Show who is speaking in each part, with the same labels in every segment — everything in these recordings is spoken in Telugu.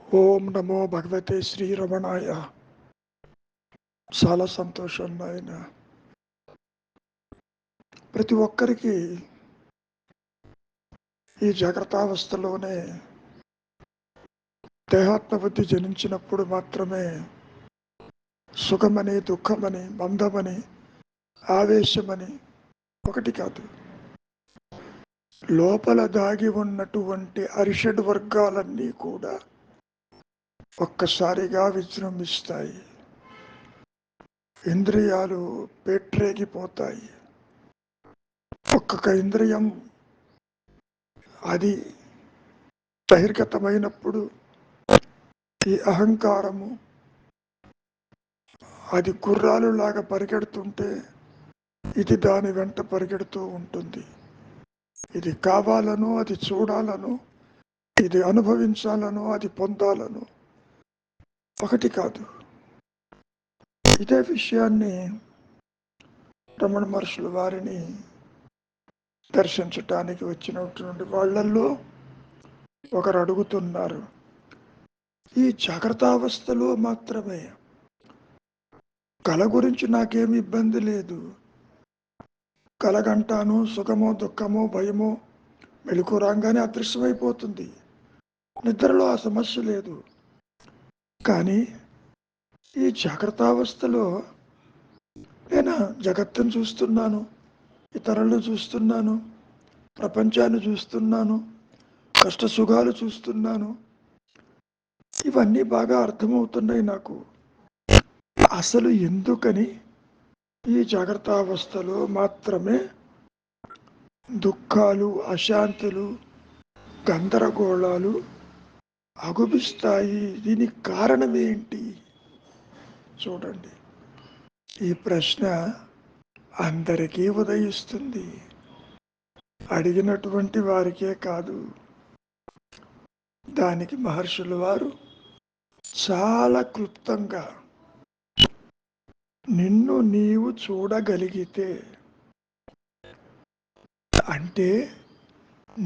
Speaker 1: ఓం నమో భగవతే శ్రీరమణాయ. చాలా సంతోషం నాయన. ప్రతి ఒక్కరికి ఈ జాగ్రత్తావస్థలోనే దేహాత్మ బుద్ధి జనించినప్పుడు మాత్రమే సుఖమని, దుఃఖమని, బంధమని, ఆవేశమని ఒకటి కాదు, లోపల దాగి ఉన్నటువంటి అరిషడ్ వర్గాలన్నీ కూడా ఒక్కసారిగా విజృంభిస్తాయి. ఇంద్రియాలు పేట్రేగిపోతాయి. ఒక్కొక్క ఇంద్రియం అది బహిర్గతమైనప్పుడు ఈ అహంకారము అది గుర్రాలు లాగా పరిగెడుతుంటే ఇది దాని వెంట పరిగెడుతూ ఉంటుంది. ఇది కావాలను, అది చూడాలను, ఇది అనుభవించాలను, అది పొందాలను ఒకటి కాదు. ఇదే విషయాన్ని రమణ మహర్షుల వారిని దర్శించటానికి వచ్చినటువంటి వాళ్ళల్లో ఒకరు అడుగుతున్నారు, ఈ జాగ్రత్తావస్థలో మాత్రమే కళ గురించి నాకేమి ఇబ్బంది లేదు, కలగంటాను, సుఖమో దుఃఖమో భయమో మెలకు రాగానే అదృశ్యమైపోతుంది, నిద్రలో ఆ సమస్య లేదు. కానీ ఈ జాగ్రత్తావస్థలో నేను జగత్తును చూస్తున్నాను, ఇతరులను చూస్తున్నాను, ప్రపంచాన్ని చూస్తున్నాను, కష్ట సుఖాలు చూస్తున్నాను, ఇవన్నీ బాగా అర్థమవుతున్నాయి నాకు. అసలు ఎందుకని ఈ జాగ్రత్తావస్థలో మాత్రమే దుఃఖాలు, అశాంతులు, గందరగోళాలు అగుపిస్తాయి? దీనికి కారణం ఏంటి? చూడండి, ఈ ప్రశ్న అందరికీ ఉదయిస్తుంది. అడిగినటువంటి వారికే కాదు, దానికి మహర్షుల వారు చాలా క్లుప్తంగా, నిన్ను నీవు చూడగలిగితే అంటే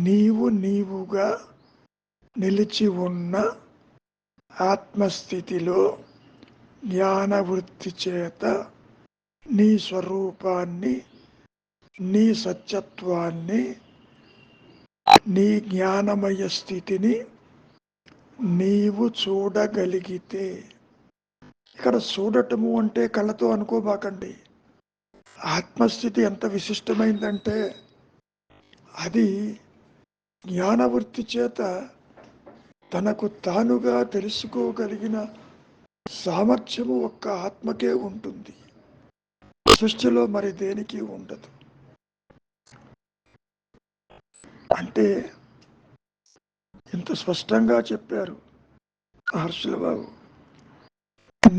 Speaker 1: నీవు నీవుగా నిలిచి ఉన్న ఆత్మస్థితిలో జ్ఞానవృత్తి చేత నీ స్వరూపాన్ని, నీ సత్యత్వాన్ని, నీ జ్ఞానమయ స్థితిని నీవు చూడగలిగితే, ఇక్కడ చూడటము అంటే కళ్ళతో అనుకోబాకండి. ఆత్మస్థితి ఎంత విశిష్టమైందంటే అది జ్ఞానవృత్తి చేత తనకు తానుగా తెలుసుకోగలిగిన సామర్థ్యము ఒక్క ఆత్మకే ఉంటుంది, సృష్టిలో మరి దేనికి ఉండదు. అంటే ఇంత స్పష్టంగా చెప్పారు మహర్షుల బాబు.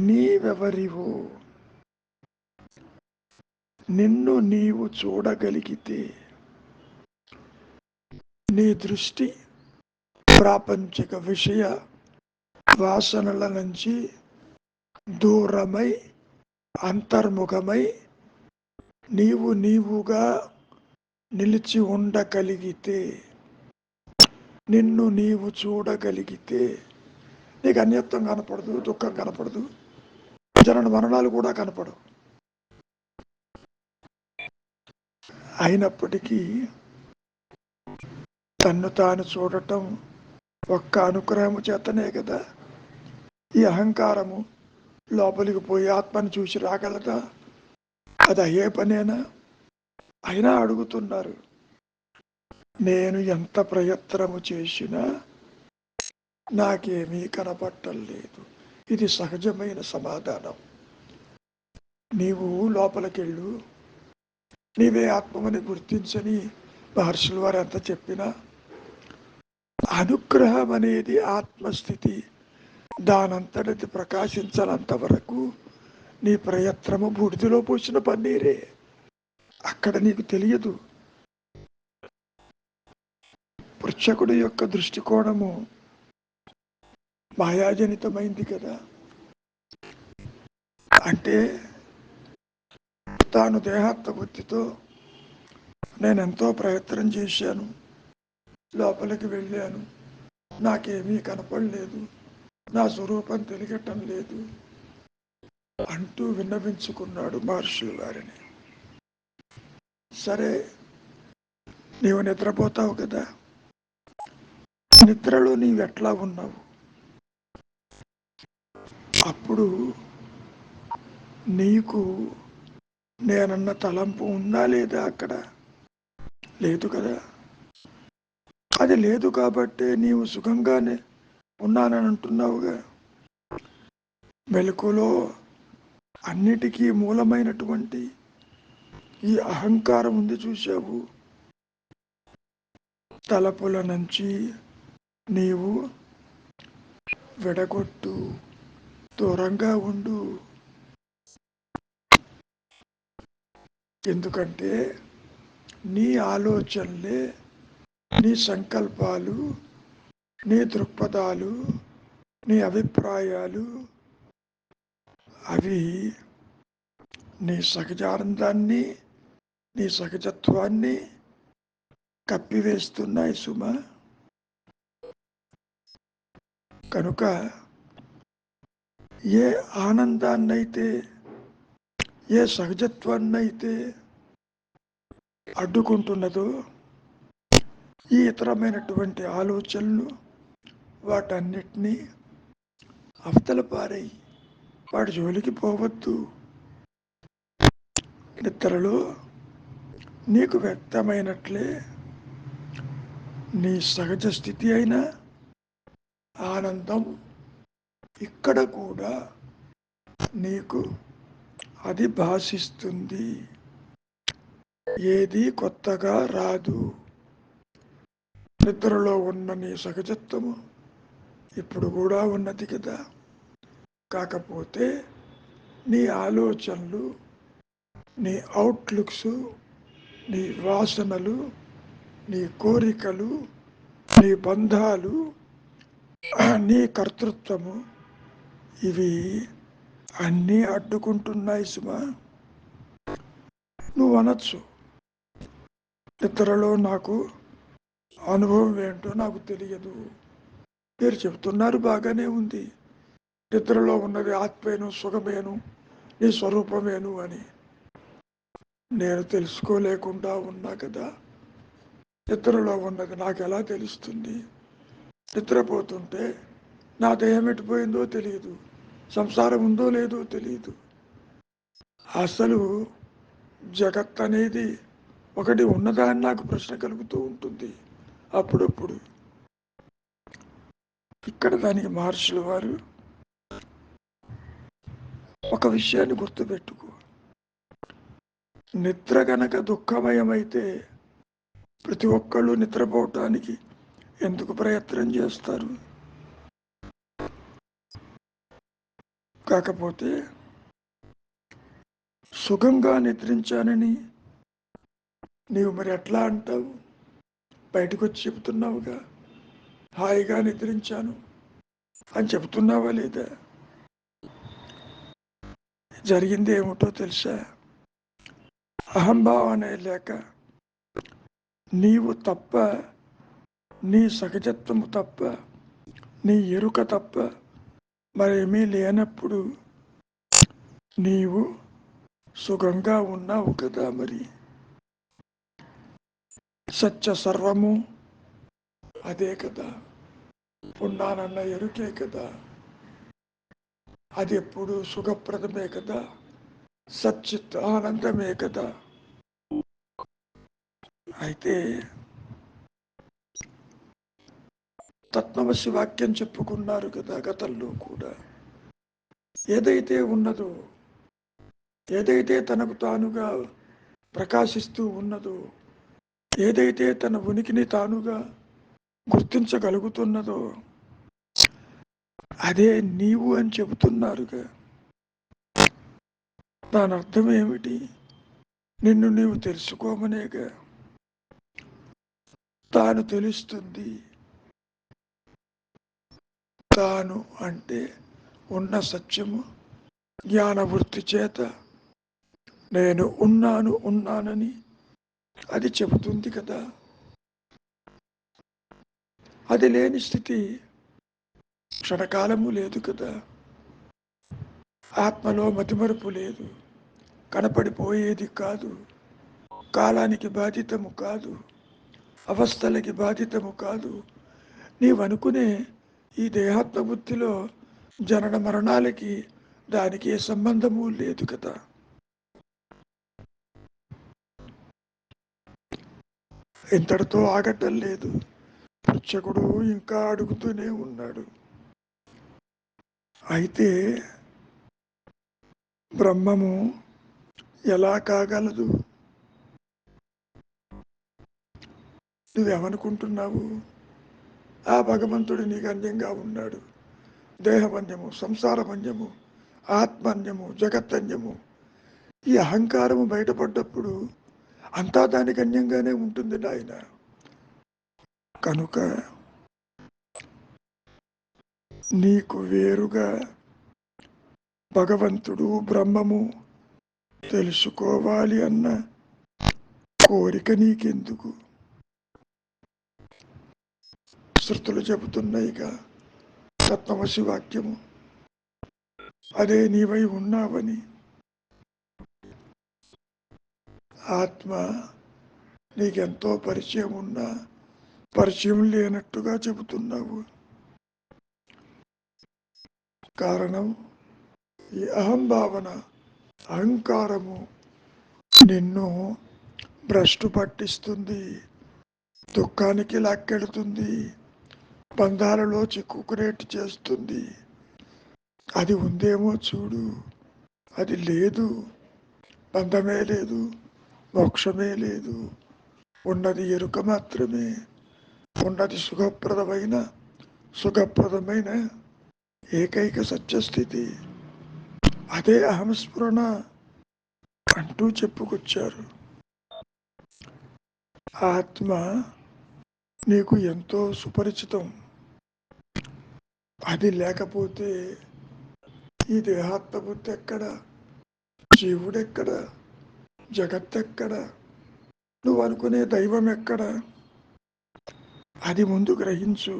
Speaker 1: నీవెవరివో నిన్ను నీవు చూడగలిగితే నీ దృష్టి ప్రాపంచిక విషయ వాసనల నుంచి దూరమై అంతర్ముఖమై నీవు నీవుగా నిలిచి ఉండగలిగితే, నిన్ను నీవు చూడగలిగితే నీకు అన్యత్వం కనపడదు, దుఃఖం కనపడదు, జనన మరణాలు కూడా కనపడవు. అయినప్పటికీ తన్ను తాను చూడటం ఒక్క అనుగ్రహము చేతనే కదా. ఈ అహంకారము లోపలికి పోయి ఆత్మను చూసి రాగలదా? అది అయ్యే పనేనా? అయినా అడుగుతున్నారు, నేను ఎంత ప్రయత్నము చేసినా నాకేమీ కనపట్టలేదు. ఇది సహజమైన సమాధానం. నీవు లోపలికెళ్ళు, నీవే ఆత్మని గుర్తించని మహర్షుల వారు ఎంత చెప్పినా, అనుగ్రహం అనేది ఆత్మస్థితి దానంతటిది ప్రకాశించనంత వరకు నీ ప్రయత్నము బూడిదలో పోసిన పన్నీరే. అక్కడ నీకు తెలియదు. పృచ్ఛకుడి యొక్క దృష్టికోణము మాయాజనితమైంది కదా. అంటే తాను దేహాత్మ బుద్ధితో నేనెంతో ప్రయత్నం చేశాను, లోపలికి వెళ్ళాను, నాకేమీ కనపడలేదు, నా స్వరూపం తెలియటం లేదు అంటూ విన్నవించుకున్నాడు మహర్షులు వారిని. సరే, నీవు నిద్రపోతావు కదా, నిద్రలో నీవెట్లా ఉన్నావు? అప్పుడు నీకు నేనన్న తలంపు ఉందా లేదా? అక్కడ లేదు కదా. అది లేదు కాబట్టి నీవు సుఖంగానే ఉన్నానని అంటున్నావుగా. మెలకులో అన్నిటికీ మూలమైనటువంటి ఈ అహంకారం ఉంది చూశావు. తలపుల నుంచి నీవు విడగొట్టు, దూరంగా ఉండు. ఎందుకంటే నీ ఆలోచనలే, నీ సంకల్పాలు, నీ దృక్పథాలు, నీ అభిప్రాయాలు అవి నీ సహజానందాన్ని, నీ సహజత్వాన్ని కప్పివేస్తున్నాయి సుమ. కనుక ఏ ఆనందాన్నైతే, ఏ సహజత్వాన్నైతే అడ్డుకుంటున్నదో ఈ ఇతరమైనటువంటి ఆలోచనలు, వాటన్నిటినీ అవతల పారై వాటి జోలికి పోవద్దు. నిద్రలో నీకు వ్యక్తమైనట్లే నీ సహజ స్థితి అయిన ఆనందం ఇక్కడ కూడా నీకు అది భాషిస్తుంది. ఏది కొత్తగా రాదు. నిద్రలో ఉన్న నీ సహజత్వము ఇప్పుడు కూడా ఉన్నది కదా. కాకపోతే నీ ఆలోచనలు, నీ అవుట్లుక్స్, నీ వాసనలు, నీ కోరికలు, నీ బంధాలు, నీ కర్తృత్వము ఇవి అన్నీ అడ్డుకుంటున్నాయి సుమా. నువ్వు అనొచ్చు, నిద్రలో నాకు అనుభవం ఏంటో నాకు తెలియదు. మీరు చెప్తున్నారు బాగానే ఉంది, నిద్రలో ఉన్నది ఆత్మేను, సుఖమేను, నీ స్వరూపమేను అని. నేను తెలుసుకోలేకుండా ఉన్నా కదా. నిద్రలో ఉన్నది నాకు ఎలా తెలుస్తుంది? నిద్రపోతుంటే నా దేహం ఎట్టిపోయిందో తెలియదు, సంసారం ఉందో లేదో తెలియదు. అసలు జగత్ అనేది ఒకటి ఉన్నదా అని నాకు ప్రశ్న కలుగుతూ ఉంటుంది అప్పుడప్పుడు. ఇక్కడ దానికి మహర్షులు వారు ఒక విషయాన్ని గుర్తుపెట్టుకో. నిద్ర గనక దుఃఖమయమైతే ప్రతి ఒక్కళ్ళు నిద్రపోవటానికి ఎందుకు ప్రయత్నం చేస్తారు? కాకపోతే సుఖంగా నిద్రించానని నీవు మరి ఎట్లా అంటావు? బయటకు వచ్చి చెబుతున్నావుగా, హాయిగా నిద్రించాను అని చెబుతున్నావా లేదా? జరిగింది ఏమిటో తెలుసా? అహంభావనే లేక నీవు తప్ప, నీ సహజత్వము తప్ప, నీ ఎరుక తప్ప మరేమీ లేనప్పుడు నీవు సుఖంగా ఉన్నావు కదా. మరి సత్య సర్వము అదే కదా, ఉన్నానన్న ఎరుకే కదా. అది ఎప్పుడు సుఖప్రదమే కదా, సచ్చిత్ ఆనందమే కదా. అయితే తత్వమసి వాక్యం చెప్పుకున్నారు కదా గతంలో కూడా. ఏదైతే ఉన్నదో, ఏదైతే తనకు తానుగా ప్రకాశిస్తూ ఉన్నదో, ఏదైతే తన ఉనికిని తానుగా గుర్తించగలుగుతున్నదో అదే నీవు అని చెబుతున్నారుగా. దాని అర్థం ఏమిటి? నిన్ను నీవు తెలుసుకోమనేగా. తాను తెలుస్తుంది. తాను అంటే ఉన్న సత్యము జ్ఞానవృత్తి చేత నేను ఉన్నానని అది చెబుతుంది కదా. అది లేని స్థితి క్షణకాలము లేదు కదా. ఆత్మలో మతిమరుపు లేదు, కనపడిపోయేది కాదు, కాలానికి బాధితము కాదు, అవస్థలకి బాధితము కాదు. నీవనుకునే ఈ దేహాత్మ బుద్ధిలో జనన మరణాలకి దానికి ఏ సంబంధము లేదు కదా. ఇంతటితో ఆగటం లేదు. పృచ్ఛకుడు ఇంకా అడుగుతూనే ఉన్నాడు. అయితే బ్రహ్మము ఎలా కాగలదు? నువ్వేమనుకుంటున్నావు? ఆ భగవంతుడు నీకు అన్యంగా ఉన్నాడు. దేహమన్యము, సంసారమన్యము, ఆత్మన్యము, జగత్తన్యము. ఈ అహంకారము బయటపడ్డప్పుడు అంతా దానికి అన్యంగానే ఉంటుంది నాయన. కనుక నీకు వేరుగా భగవంతుడు బ్రహ్మము తెలుసుకోవాలి అన్న కోరిక నీకెందుకు? శృతులు చెబుతున్నాయిగా, తత్వమసి వాక్యము, అదే నీవై ఉన్నావని. ఆత్మ నీకెంతో పరిచయం ఉన్నా పరిచయం లేనట్టుగా చెబుతున్నావు. కారణం ఈ అహంభావన, అహంకారము నిన్ను భ్రష్టు పట్టిస్తుంది, దుఃఖానికి లాక్కెడుతుంది, బంధాలలో చిక్కుకునేట్టు చేస్తుంది. అది ఉందేమో చూడు, అది లేదు. బంధమే లేదు, మోక్షమే లేదు. ఉన్నది ఎరుక మాత్రమే. ఉన్నది సుఖప్రదమైన ఏకైక సత్యస్థితి. అదే అహంస్ఫురణ అంటూ చెప్పుకొచ్చారు. ఆత్మ నీకు ఎంతో సుపరిచితం. అది లేకపోతే ఈ దేహాత్మ బుద్ధి ఎక్కడ, జీవుడెక్కడ, జగత్తెక్కడ, నువ్వు అనుకునే దైవం ఎక్కడ? అది ముందు గ్రహించు.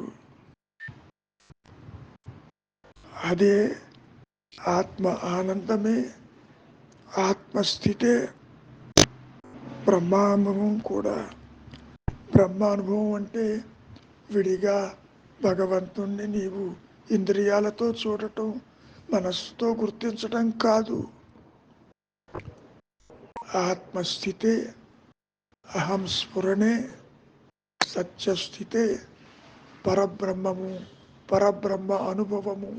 Speaker 1: అదే ఆత్మ ఆనందమే, ఆత్మస్థితే బ్రహ్మానుభవం కూడా. బ్రహ్మానుభవం అంటే విడిగా భగవంతుణ్ణి నీవు ఇంద్రియాలతో చూడటం, మనస్సుతో గుర్తించటం కాదు. ఆత్మస్థితే, అహం స్ఫురణే, సత్యస్థితే పరబ్రహ్మము, పరబ్రహ్మ అనుభవము.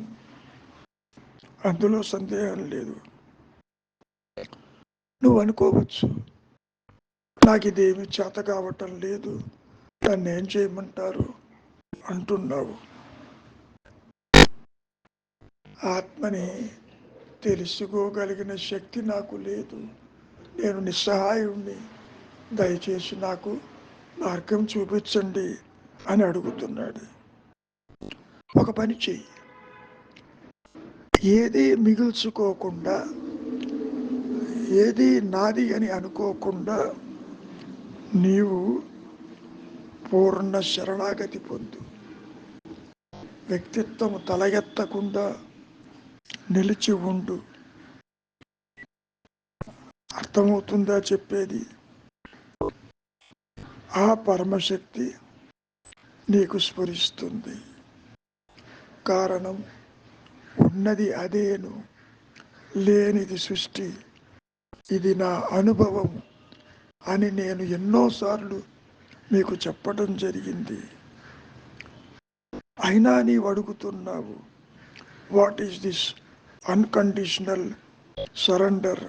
Speaker 1: అందులో సందేహం లేదు. నువ్వు అనుకోవచ్చు, నాకు ఇదేమి చేత కావటం లేదు, నన్ను ఏం చేయమంటారు అంటున్నావు. ఆత్మని తెలుసుకోగలిగిన శక్తి నాకు లేదు, నేను నిస్సహాయుణ్ణి, దయచేసి నాకు మార్గం చూపించండి అని అడుగుతున్నాడు. ఒక పని చెయ్యి, ఏది మిగుల్చుకోకుండా, ఏది నాది అని అనుకోకుండా నీవు పూర్ణ శరణాగతి పొందు. వ్యక్తిత్వం తల ఎత్తకుండా నిలిచి ఉండు. అర్థమవుతుందా చెప్పేది? ఆ పరమశక్తి నీకు స్ఫురిస్తుంది. కారణం ఉన్నది అదేను, లేనిది సృష్టి, ఇది నా అనుభవం అని నేను ఎన్నోసార్లు మీకు చెప్పడం జరిగింది. అయినా నీవు అడుగుతున్నావు, what is this unconditional surrender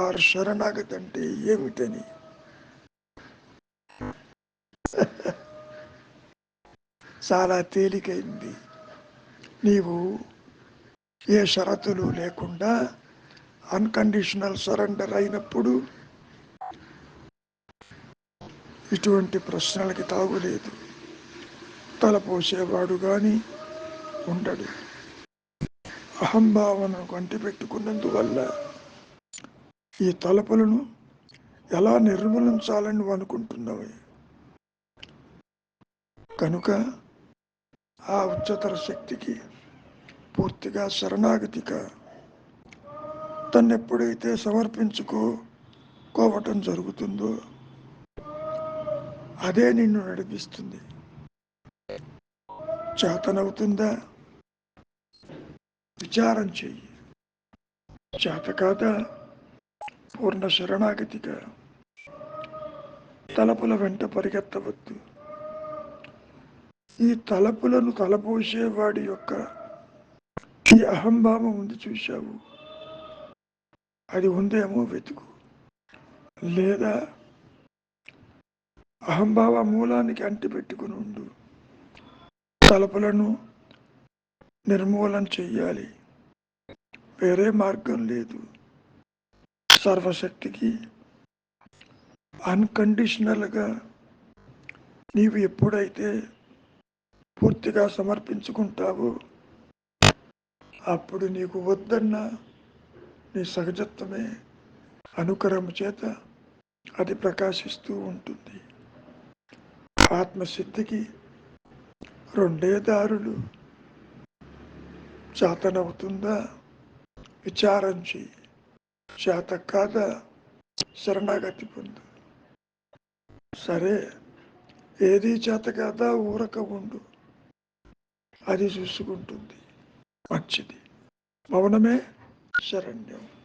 Speaker 1: or శరణాగతి అంటే ఏమిటని. చాలా తేలికైంది. నీవు ఏ షరతులు లేకుండా అన్కండిషనల్ సరెండర్ అయినప్పుడు ఇటువంటి ప్రశ్నలకి తాగులేదు. తలపోసేవాడు కానీ ఉండడు. అహంభావనను కంటిపెట్టుకున్నందువల్ల ఈ తలపులను ఎలా నిర్మూలించాలని నువ్వు అనుకుంటున్నావు. కనుక ఆ ఉच्चతర శక్తికి పూర్తిగా శరణాగతిగా తన్నెప్పుడైతే సమర్పించుకోవటం జరుగుతుందో అదే నిన్ను నడిపిస్తుంది. చేతనవుతుందా? విచారం చెయ్యి. చేత కాదా? పూర్ణ శరణాగతిగా తలపుల వెంట పరిగెత్తవద్దు. ఈ తలపులను తలపోసేవాడి యొక్క ఈ అహంభావం ఉంది చూశావు, అది ఉందేమో వెతుకు. లేదా అహంభావ మూలానికి అంటిపెట్టుకుని ఉండు. తలపులను నిర్మూలన చెయ్యాలి, వేరే మార్గం లేదు. సర్వశక్తికి అన్కండిషనల్గా నీవు ఎప్పుడైతే పూర్తిగా సమర్పించుకుంటావో అప్పుడు నీకు వద్దన్న నీ సహజత్వమే అనుకరణ చేత అది ప్రకాశిస్తూ ఉంటుంది. ఆత్మసిద్ధికి రెండే దారులు. చేతనవుతుందా? విచారం చెయ్యి. చేత కాదా? శరణాగతి పొందు. సరే, ఏది చేత కాదా ఊరక ఉండు, అది చూసుకుంటుంది. మంచిది. మౌనమే శరణ్యం.